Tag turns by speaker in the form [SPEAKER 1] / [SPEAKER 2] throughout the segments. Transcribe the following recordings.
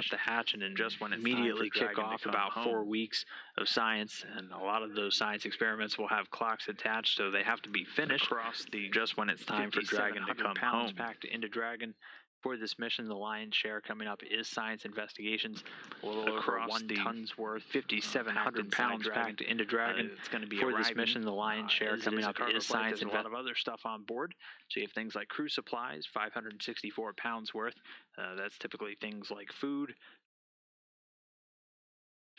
[SPEAKER 1] up the hatch and then just when it's immediately kick off about 4 weeks of science, and a lot of those science experiments will have clocks attached, so they have to be finished just when it's time for Dragon to come home. Packed into Dragon. For this mission, the lion's share coming up is science investigations. A little over 1 ton's worth, 5,700 pounds packed into Dragon. It's going to be for this mission. The lion's share coming up is science and a lot of other stuff on board. So you have things like crew supplies, 564 pounds worth. That's typically things like food.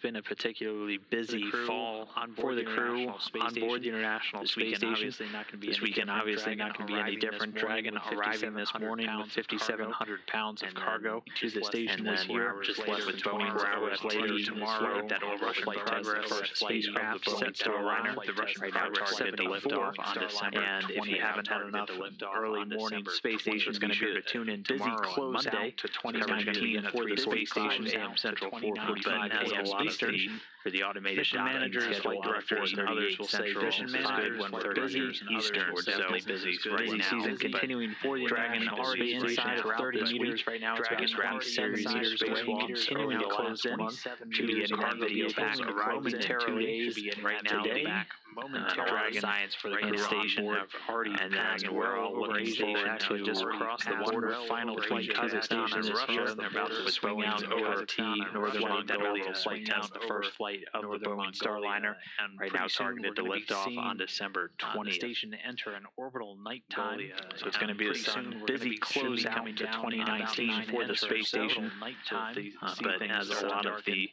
[SPEAKER 1] Been a particularly busy fall for the crew on board the International Space Station. This weekend, obviously not going to be any different. Dragon arriving this morning with 5,700 pounds of cargo to the station this year, just less than 24 hours later tomorrow. That orbital flight progress spacecraft set to arrive. The Russian progress set to lift off on December. And if you haven't had enough early morning space station, be sure to tune in tomorrow on Monday to 2019 for the space station AM Central 4:45 a.m. Space Station for the automated mission managers, flight directors, and others will say mission managers when we're busy. Eastern, we're definitely busy right now. Season continuing for the Dragon already inside of 30 meters right now. It's about 27 meters away, continuing to close in. Should be getting that video back momentarily. Should be getting right now back momentarily. Science for the crew station have already passed. We're all looking forward actually just across the border. Final flight Kazakhstan and Russia, and they're about to swing out over T Northern Mongolia flight test. The first flight of the Boeing Starliner, and right now targeted to lift off on December 20th. The station enter an orbital nighttime, so it's going to be a busy close out to 2019 for the space station. But as a lot of the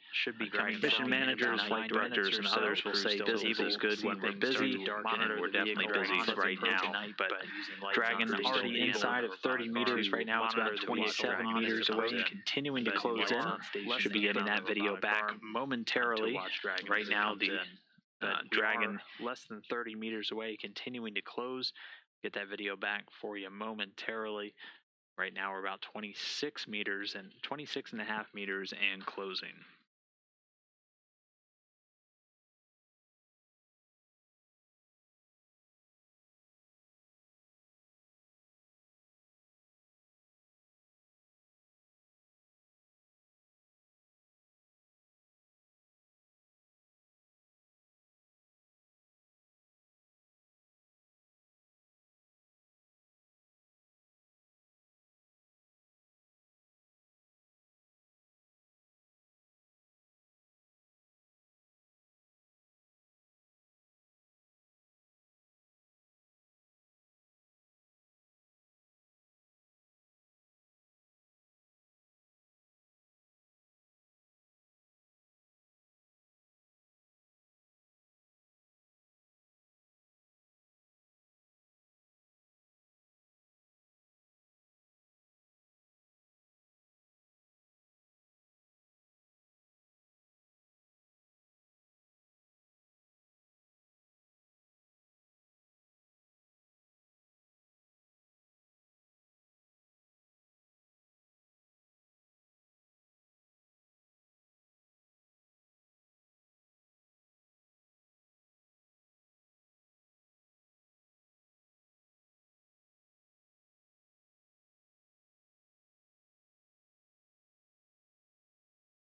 [SPEAKER 1] mission managers, flight directors, and others will say, busy is good when we're busy, and we're definitely busy right now. But Dragon already inside of 30 meters right now. It's about 27 meters away, continuing to close in. Should be getting that video back momentarily. Right now, the Dragon less than 30 meters away, continuing to close. Get that video back for you momentarily. Right now, we're about 26 meters and 26.5 meters and closing.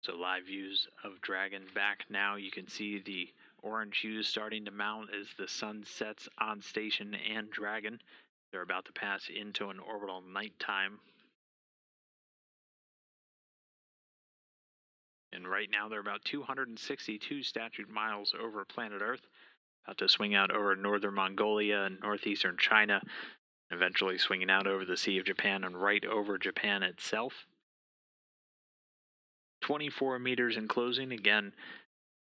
[SPEAKER 1] So live views of Dragon back now. You can see the orange hues starting to mount as the sun sets on station and Dragon. They're about to pass into an orbital nighttime. And right now they're about 262 statute miles over planet Earth. About to swing out over northern Mongolia and northeastern China. Eventually swinging out over the Sea of Japan and right over Japan itself. 24 meters in closing. Again,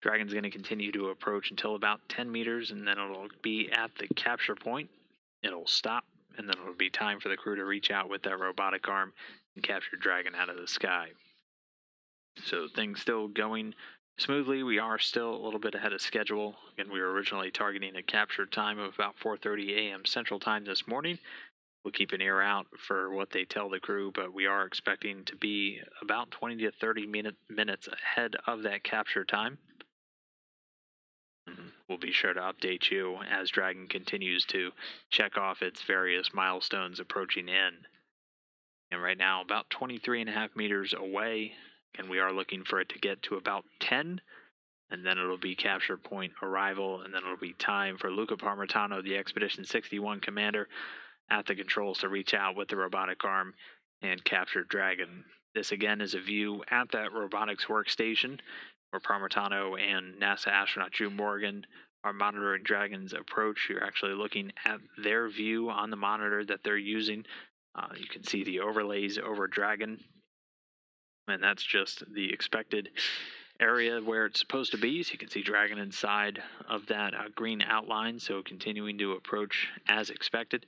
[SPEAKER 1] Dragon's going to continue to approach until about 10 meters, and then it'll be at the capture point. It'll stop, and then it'll be time for the crew to reach out with that robotic arm and capture Dragon out of the sky. So things still going smoothly. We are still a little bit ahead of schedule. Again, we were originally targeting a capture time of about 4:30 a.m. Central Time this morning. We'll keep an ear out for what they tell the crew, but we are expecting to be about 20 to 30 minutes ahead of that capture time. We'll be sure to update you as Dragon continues to check off its various milestones approaching in. And right now, about 23.5 meters away, And we are looking for it to get to about 10, and then it'll be capture point arrival, and then it'll be time for Luca Parmitano, the Expedition 61 commander, at the controls to reach out with the robotic arm and capture Dragon. This again is a view at that robotics workstation where Parmitano and NASA astronaut Drew Morgan are monitoring Dragon's approach. You're actually looking at their view on the monitor that they're using. You can see the overlays over Dragon, and that's just the expected area where it's supposed to be. So you can see Dragon inside of that green outline, so continuing to approach as expected.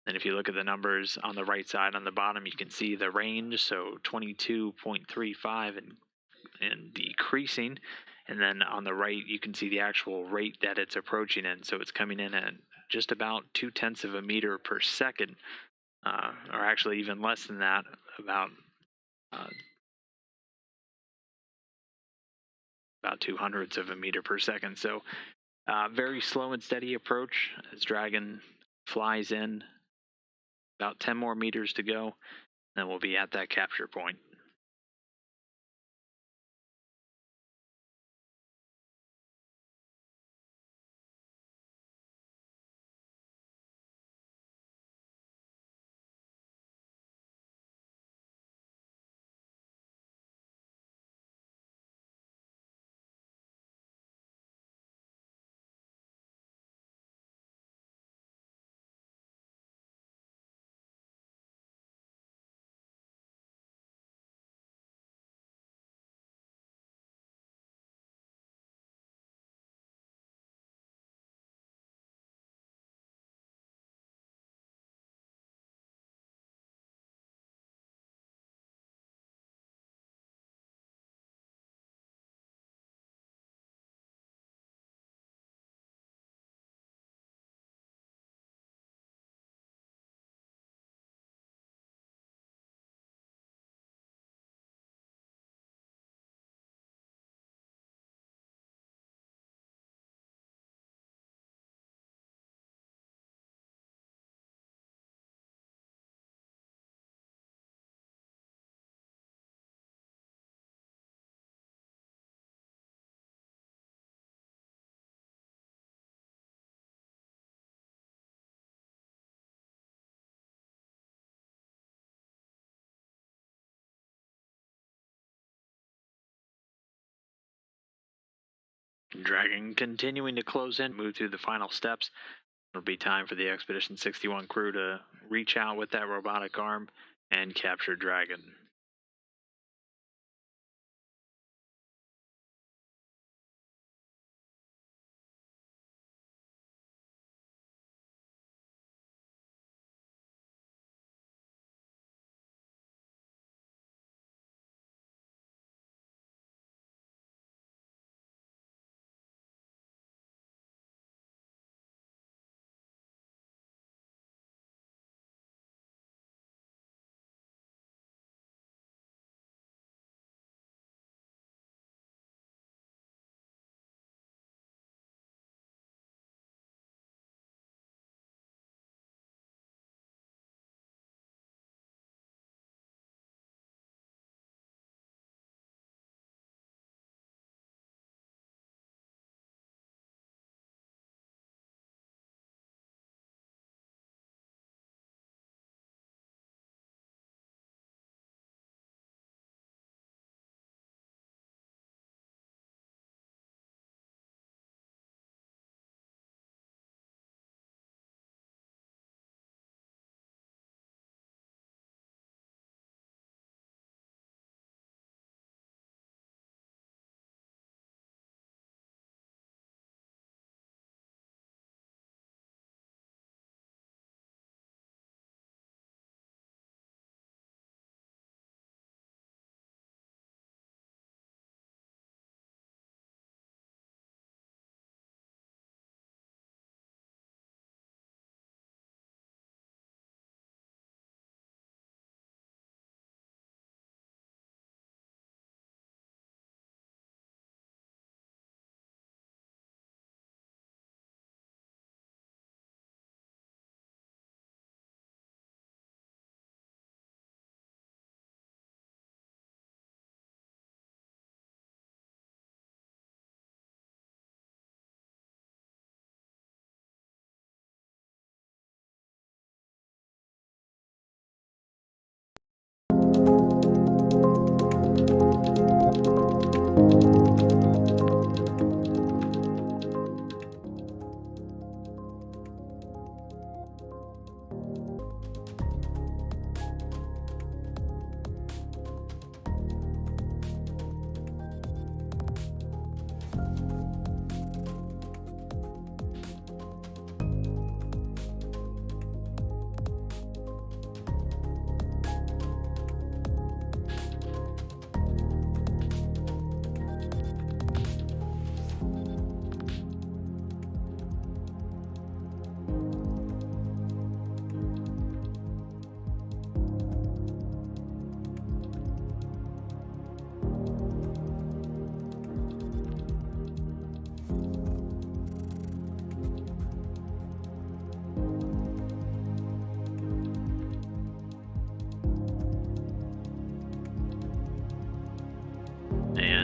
[SPEAKER 1] And if you look at the numbers on the right side on the bottom, you can see the range, so 22.35 and decreasing. And then on the right, you can see the actual rate that it's approaching in. So it's coming in at just about 0.2 of a meter per second, or actually even less than that, about 0.02 of a meter per second. So very slow and steady approach as Dragon flies in. About 10 more meters to go, then we'll be at that capture point. Dragon continuing to close in, move through the final steps. It'll be time for the Expedition 61 crew to reach out with that robotic arm and capture Dragon.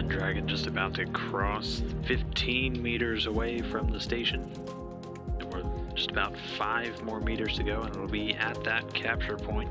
[SPEAKER 1] 10 Dragon just about to cross 15 meters away from the station. And we're just about 5 more meters to go, and it'll be at that capture point.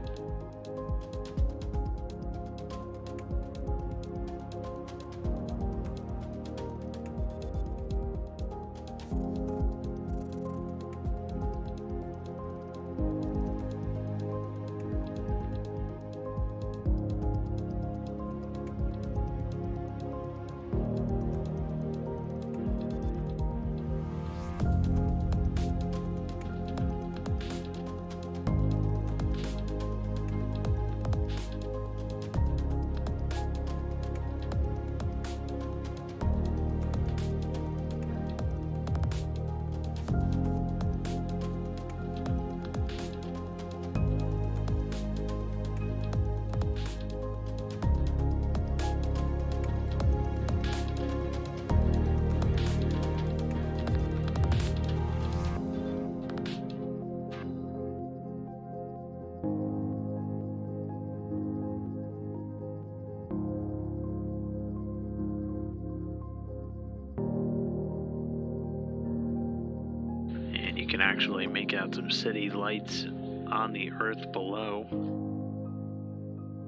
[SPEAKER 1] You can actually make out some city lights on the Earth below.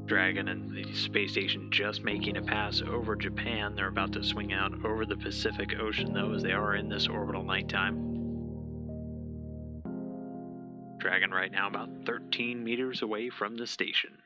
[SPEAKER 1] Dragon and the space station just making a pass over Japan. They're about to swing out over the Pacific Ocean, though, as they are in this orbital nighttime. Dragon right now about 13 meters away from the station.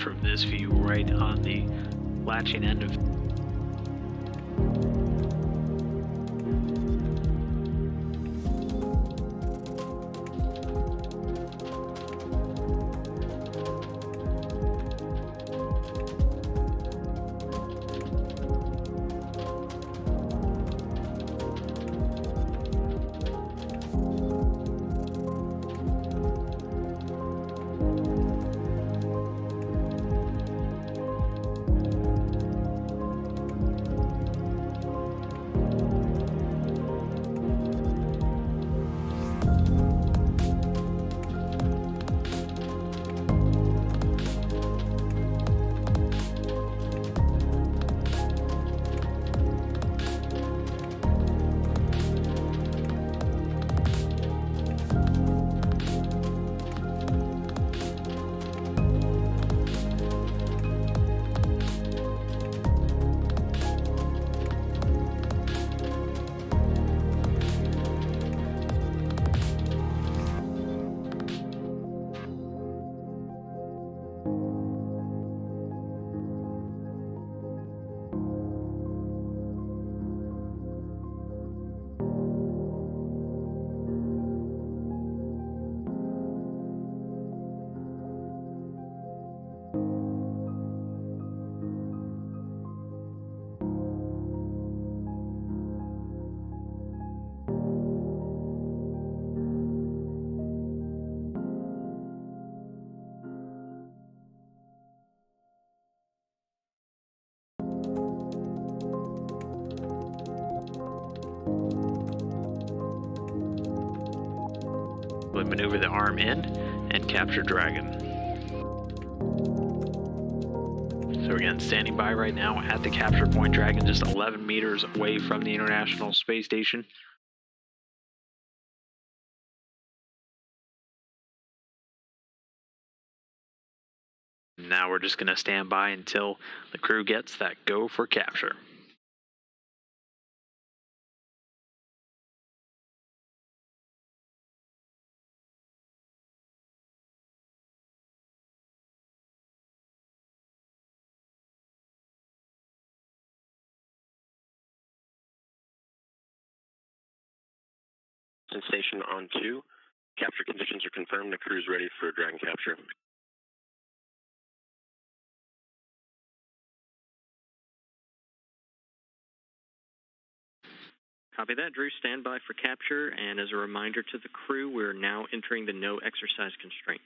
[SPEAKER 1] From this view right on the latching end of maneuver the arm in and capture Dragon. So again, standing by right now at the capture point. Dragon just 11 meters away from the International Space Station. Now we're just going to stand by until the crew gets that go for capture.
[SPEAKER 2] Station on 2. Capture conditions are confirmed. The crew is ready for Dragon capture.
[SPEAKER 3] Copy that, Drew. Stand by for capture. And as a reminder to the crew, we're now entering the no exercise constraint.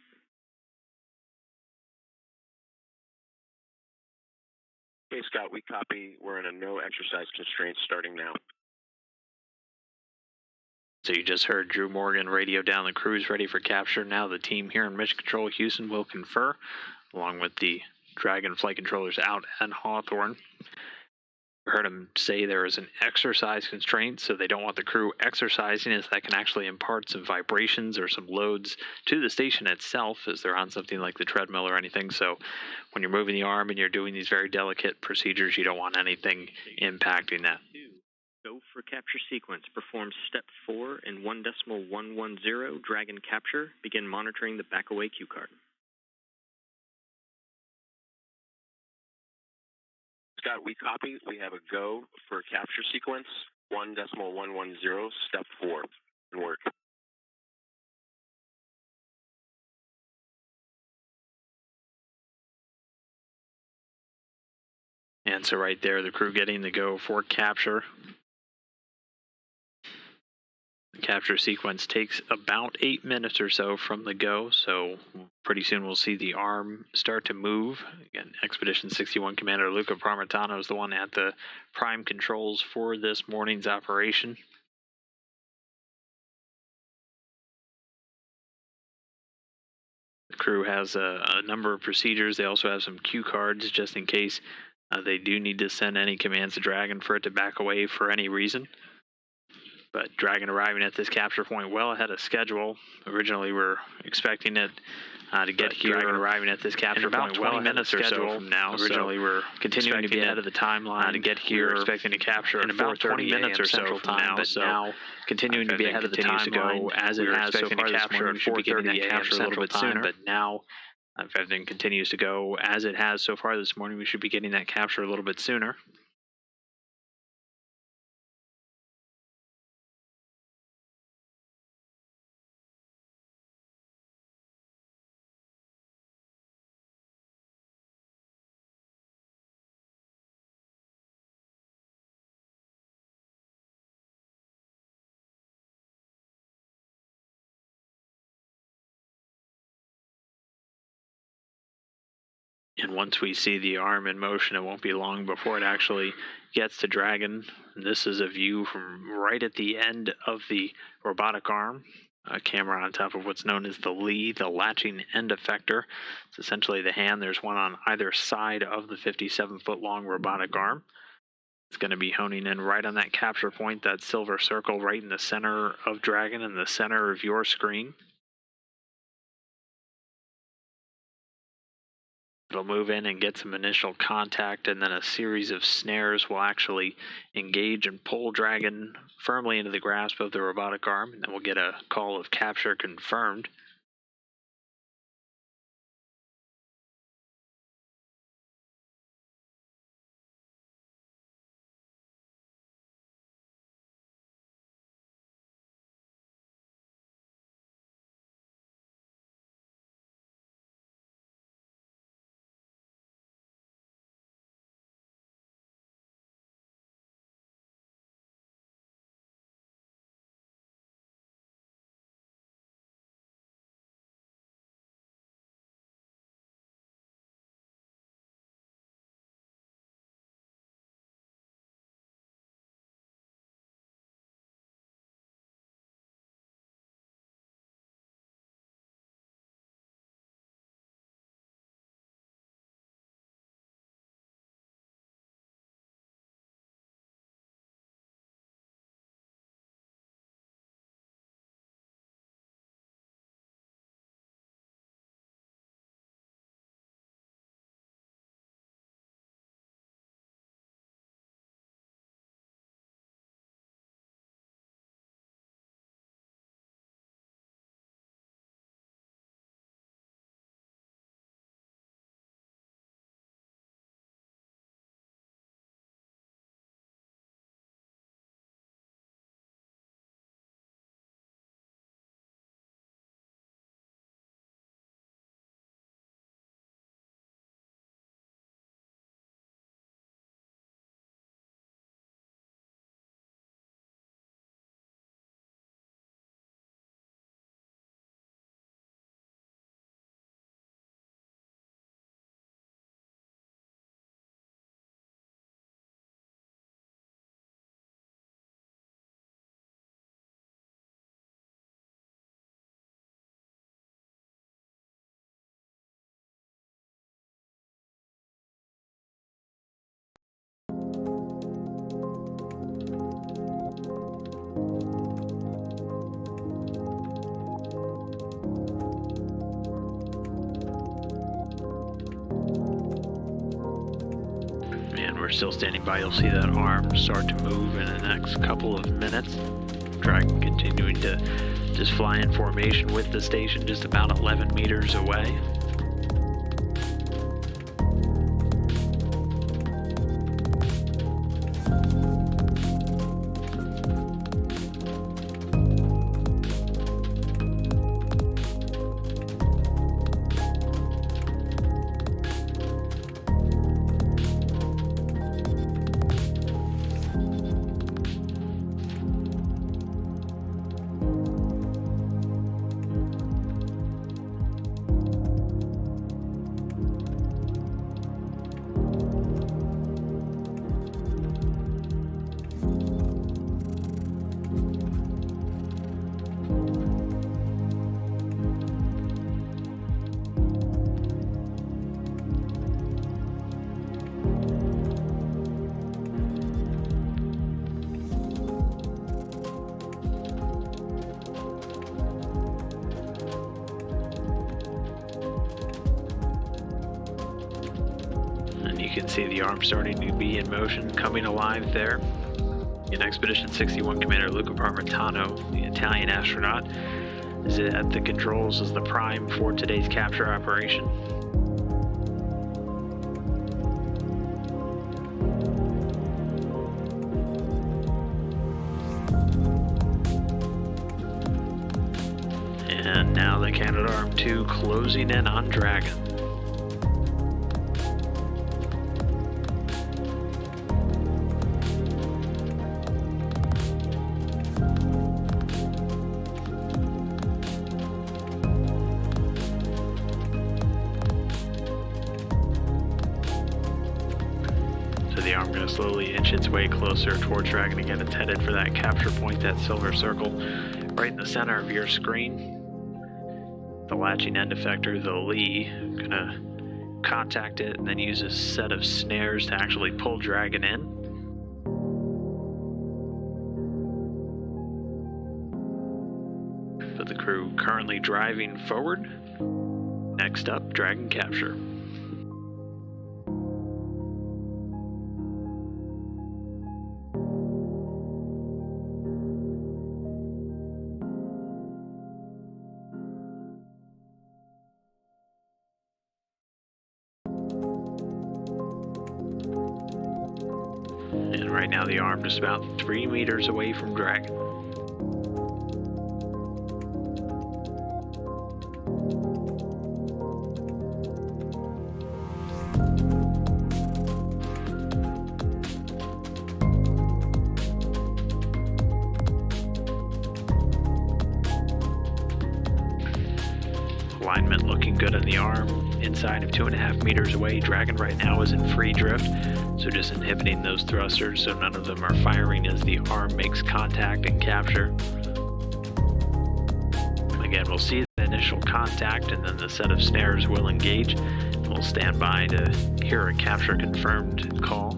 [SPEAKER 2] Okay, Scott, we copy. We're in a no exercise constraint starting now.
[SPEAKER 1] So you just heard Drew Morgan radio down the crews ready for capture. Now the team here in Mission Control Houston will confer, along with the Dragon flight controllers out at Hawthorne. We heard him say there is an exercise constraint, so they don't want the crew exercising, as that can actually impart some vibrations or some loads to the station itself as they're on something like the treadmill or anything. So when you're moving the arm and you're doing these very delicate procedures, you don't want anything impacting that.
[SPEAKER 3] Go for capture sequence. Perform step 4 in 1.110 Dragon capture. Begin monitoring the back away cue card.
[SPEAKER 2] Scott, we copy. We have a go for capture sequence 1.110 step 4 and work.
[SPEAKER 1] And so right there, the crew getting the go for capture. The capture sequence takes about 8 minutes or so from the go, so pretty soon we'll see the arm start to move. Again, Expedition 61 Commander Luca Parmitano is the one at the prime controls for this morning's operation. The crew has a number of procedures. They also have some cue cards just in case they do need to send any commands to Dragon for it to back away for any reason. But Dragon arriving at this capture point well ahead of schedule. Originally, we're expecting it to get here. Dragon arriving at this capture point well minutes or so from now. Originally, we're continuing to be ahead of the timeline to get here. We're expecting to capture in about 20 minutes or so from now. But now, continuing to be ahead of the timeline as it has so far this morning. We should be getting that capture a little bit sooner. But now, if everything continues to go as it has so far this morning, we should be getting that capture a little bit sooner. And once we see the arm in motion, it won't be long before it actually gets to Dragon. And this is a view from right at the end of the robotic arm. A camera on top of what's known as the lead, the latching end effector. It's essentially the hand. There's one on either side of the 57-foot-long robotic arm. It's going to be honing in right on that capture point, that silver circle right in the center of Dragon, in the center of your screen. It'll move in and get some initial contact, and then a series of snares will actually engage and pull Dragon firmly into the grasp of the robotic arm, and then we'll get a call of capture confirmed. still standing by, you'll see that arm start to move in the next couple of minutes. Dragon continuing to just fly in formation with the station just about 11 meters away. You can see the arm starting to be in motion, coming alive there. In Expedition 61, Commander Luca Parmitano, the Italian astronaut, is at the controls as the prime for today's capture operation. And now the Canadarm2 closing in on Dragon. The arm going to slowly inch its way closer towards Dragon. Again, it's headed for that capture point, that silver circle right in the center of your screen. The latching end effector, the Lee, going to contact it and then use a set of snares to actually pull Dragon in. But the crew currently driving forward. Next up, Dragon capture. And right now the arm just about 3 meters away from Dragon. Alignment looking good on the arm. Inside of 2.5 meters away, Dragon right now is in free drift, so just inhibiting those thrusters so none of them are firing as the arm makes contact and capture. Again, we'll see the initial contact and then the set of snares will engage. We'll stand by to hear a capture confirmed call.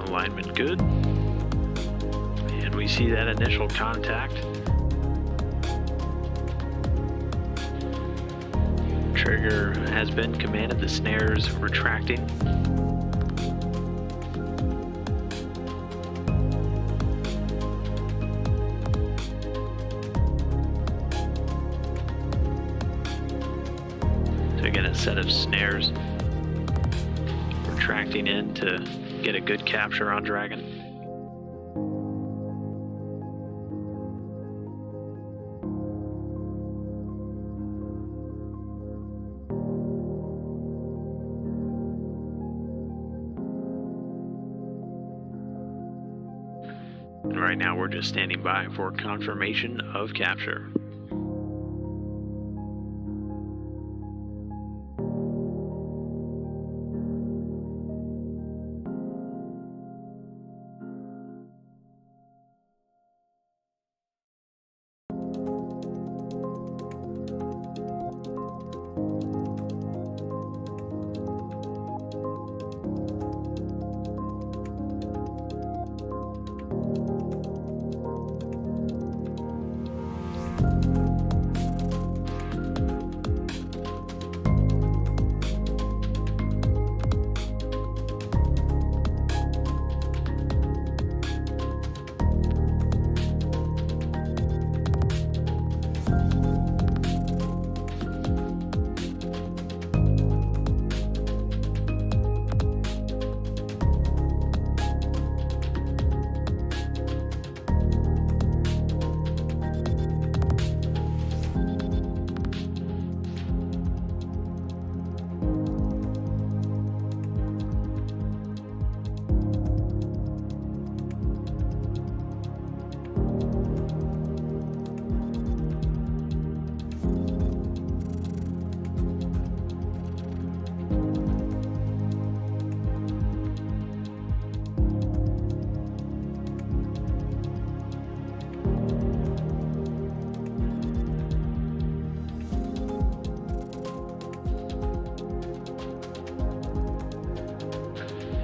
[SPEAKER 1] Alignment good. And we see that initial contact. Trigger has been commanded, the snares retracting. So again, a set of snares retracting in to get a good capture on Dragon. right now we're just standing by for confirmation of capture.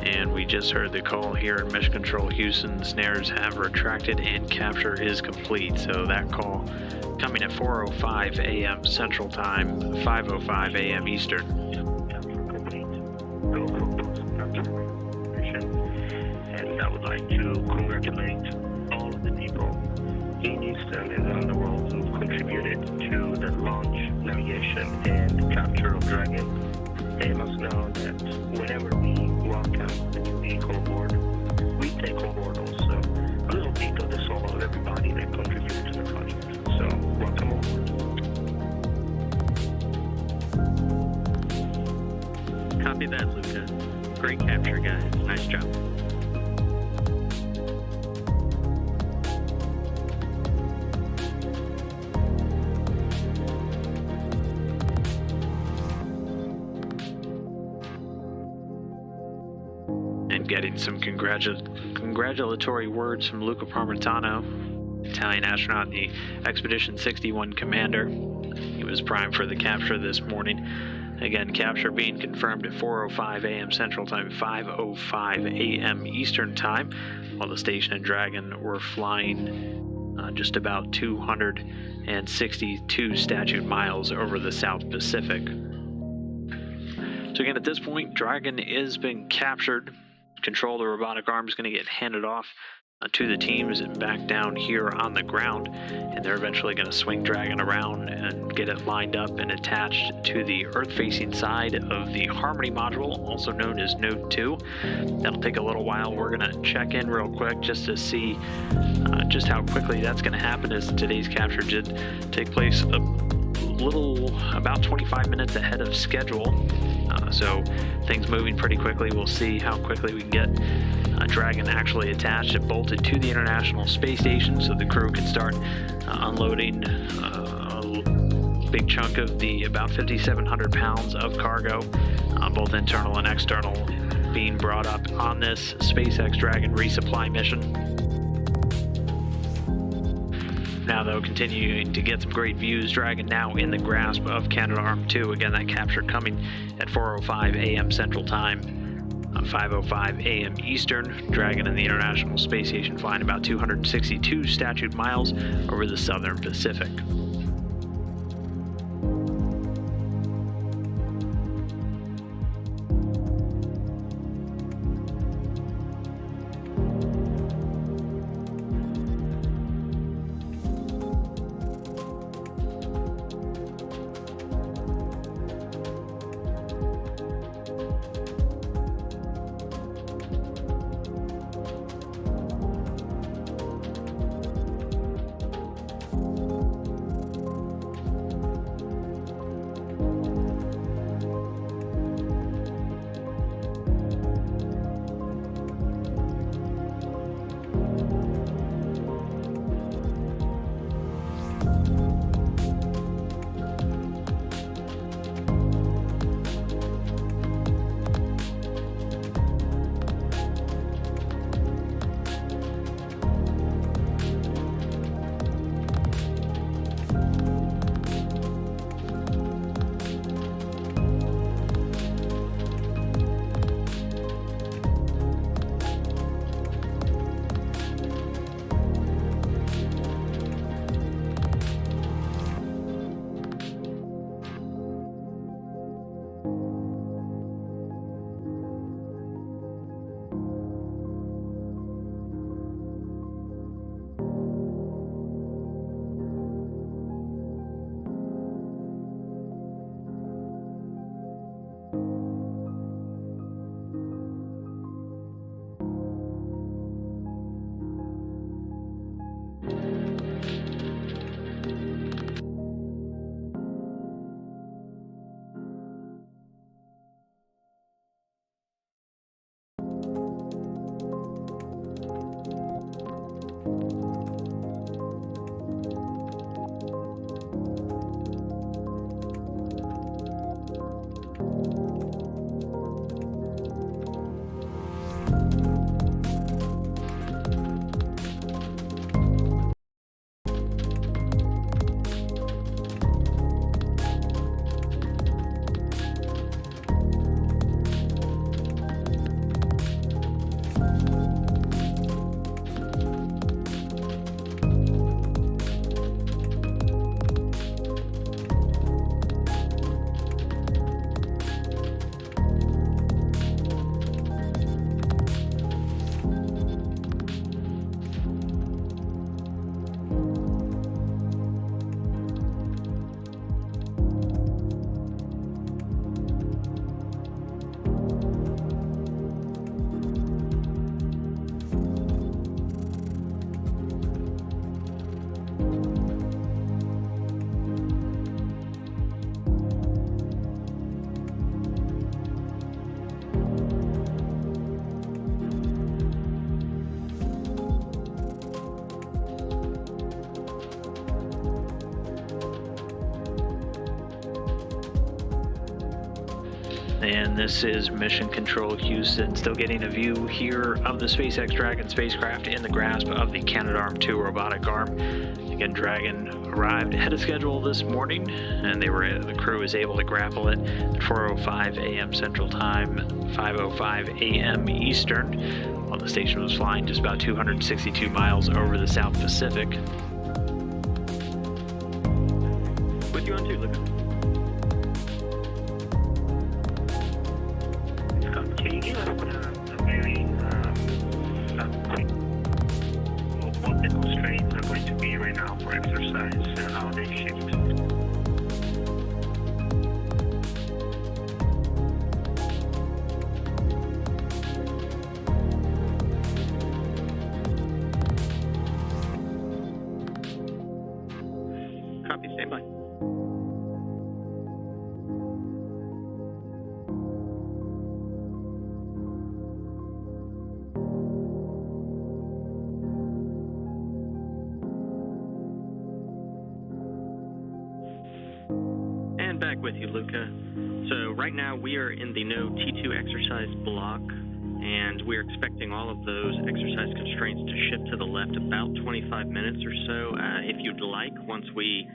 [SPEAKER 1] And we just heard the call here in Mission Control Houston. Snares have retracted and capture is complete. So that call coming at 4:05 a.m. Central Time, 5:05 a.m. Eastern.
[SPEAKER 2] And I would like to congratulate all of the people in Houston and around the world who contributed to the launch, navigation, and capture of Dragon. They must know that whenever we welcome a new vehicle aboard, we take on board also a little bit of the soul of everybody that contributed to the project. So, welcome aboard.
[SPEAKER 3] Copy that, Luca. Great capture, guys. Nice job.
[SPEAKER 1] And getting some congratulatory words from Luca Parmitano, Italian astronaut and the Expedition 61 commander. He was primed for the capture this morning. Again, capture being confirmed at 4:05 a.m. Central Time, 5:05 a.m. Eastern Time, while the station and Dragon were flying just about 262 statute miles over the South Pacific. So again, at this point, Dragon has been captured. Control of the robotic arm is going to get handed off to the teams back down here on the ground, and they're eventually going to swing Dragon around and get it lined up and attached to the Earth-facing side of the Harmony module, also known as Node 2. That'll take a little while. We're going to check in real quick just to see just how quickly that's going to happen, as today's capture did take place about 25 minutes ahead of schedule. So things moving pretty quickly. We'll see how quickly we can get Dragon actually attached and bolted to the International Space Station so the crew can start unloading a big chunk of the about 5,700 pounds of cargo, both internal and external, being brought up on this SpaceX Dragon resupply mission. Now, though, continuing to get some great views, Dragon now in the grasp of Canadarm2. Again, that capture coming at 4:05 a.m. Central Time, 5:05 a.m. Eastern. Dragon and the International Space Station flying about 262 statute miles over the Southern Pacific. And this is Mission Control Houston, still getting a view here of the SpaceX Dragon spacecraft in the grasp of the Canadarm2 robotic arm. Again, Dragon arrived ahead of schedule this morning, and the crew was able to grapple it at 4:05 a.m. Central Time, 5:05 a.m. Eastern, while the station was flying just about 262 miles over the South Pacific.
[SPEAKER 3] With you on two, Luca.
[SPEAKER 2] Can you give us a very quick what the constraints are going to be right now for exercise and how they shift?
[SPEAKER 3] Copy, stand by. And back with you, Luca. So right now we are in the no T2 exercise block, and we're expecting all of those exercise constraints to shift to the left about 25 minutes or so. If you'd like, once we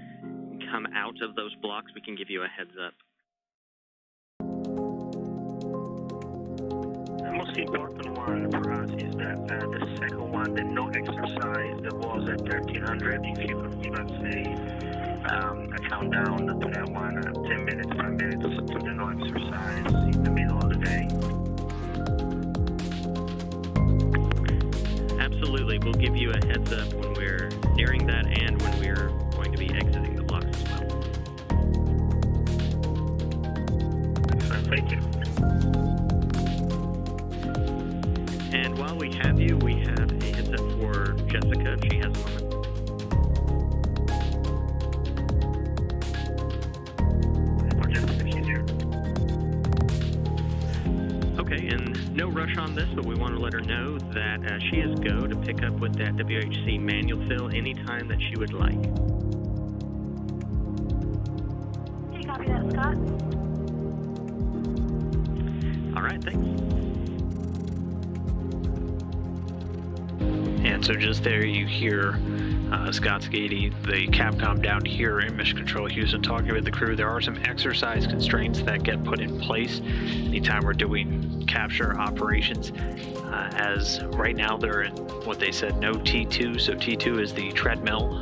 [SPEAKER 3] come out of those blocks, we can give you a heads up.
[SPEAKER 2] The most important one for us is that the second one, the no exercise, that was at 1300. If you could give us a countdown to that one, 10 minutes, 5 minutes to the no exercise in the middle of the day.
[SPEAKER 3] Absolutely, we'll give you a heads up when we're nearing that and when we're going to be exiting the blocks as well.
[SPEAKER 2] Excellent, thank you.
[SPEAKER 3] And while we have you, we have a heads up for Jessica. She has a moment.
[SPEAKER 2] For Jessica, she's here.
[SPEAKER 3] Okay, and no rush on this, but we want to let her know that she is go to pick up with that WHC manual fill anytime that she would like.
[SPEAKER 4] Can you copy that, Scott?
[SPEAKER 3] All right, thanks.
[SPEAKER 1] And so just there you hear Scott Skady, the Capcom down here in Mission Control Houston, talking with the crew. There are some exercise constraints that get put in place anytime we're doing capture operations. As right now they're in what they said no T2, so T2 is the treadmill.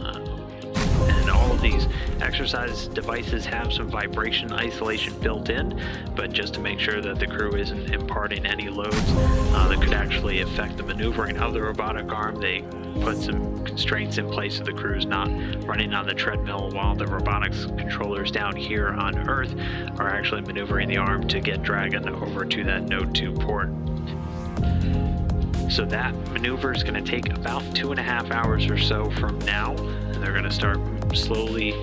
[SPEAKER 1] And all of these exercise devices have some vibration isolation built in, but just to make sure that the crew isn't imparting any loads that could actually affect the maneuvering of the robotic arm, they put some constraints in place so the crew's not running on the treadmill while the robotics controllers down here on Earth are actually maneuvering the arm to get Dragon over to that Node 2 port. So that maneuver is going to take about 2.5 hours or so from now, and they're going to start slowly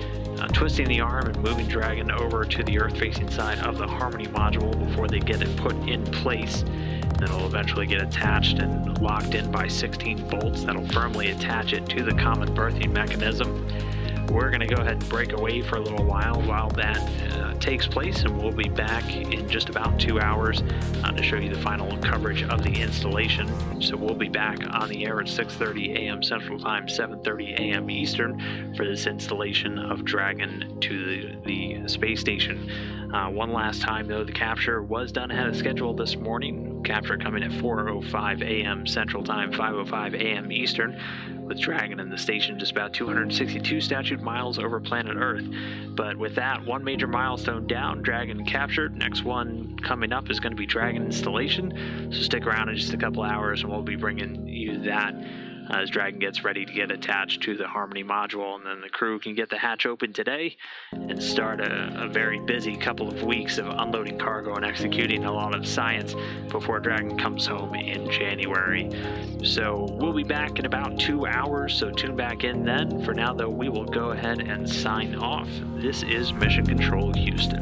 [SPEAKER 1] twisting the arm and moving Dragon over to the Earth-facing side of the Harmony module before they get it put in place. Then it'll eventually get attached and locked in by 16 bolts that'll firmly attach it to the common berthing mechanism. We're going to go ahead and break away for a little while that takes place, and we'll be back in just about 2 hours to show you the final coverage of the installation. So we'll be back on the air at 6:30 a.m. Central Time, 7:30 a.m. Eastern for this installation of Dragon to the space station. One last time though, the capture was done ahead of schedule this morning. Capture coming at 4:05 a.m. Central Time, 5:05 a.m. Eastern, with Dragon in the station just about 262 statute miles over planet Earth. But with that one major milestone down, Dragon captured. Next one coming up is going to be Dragon installation. So stick around in just a couple hours and we'll be bringing you that as Dragon gets ready to get attached to the Harmony module, and then the crew can get the hatch open today and start a very busy couple of weeks of unloading cargo and executing a lot of science before Dragon comes home in January. So we'll be back in about 2 hours, so tune back in then. For now though, we will go ahead and sign off. This is Mission Control Houston.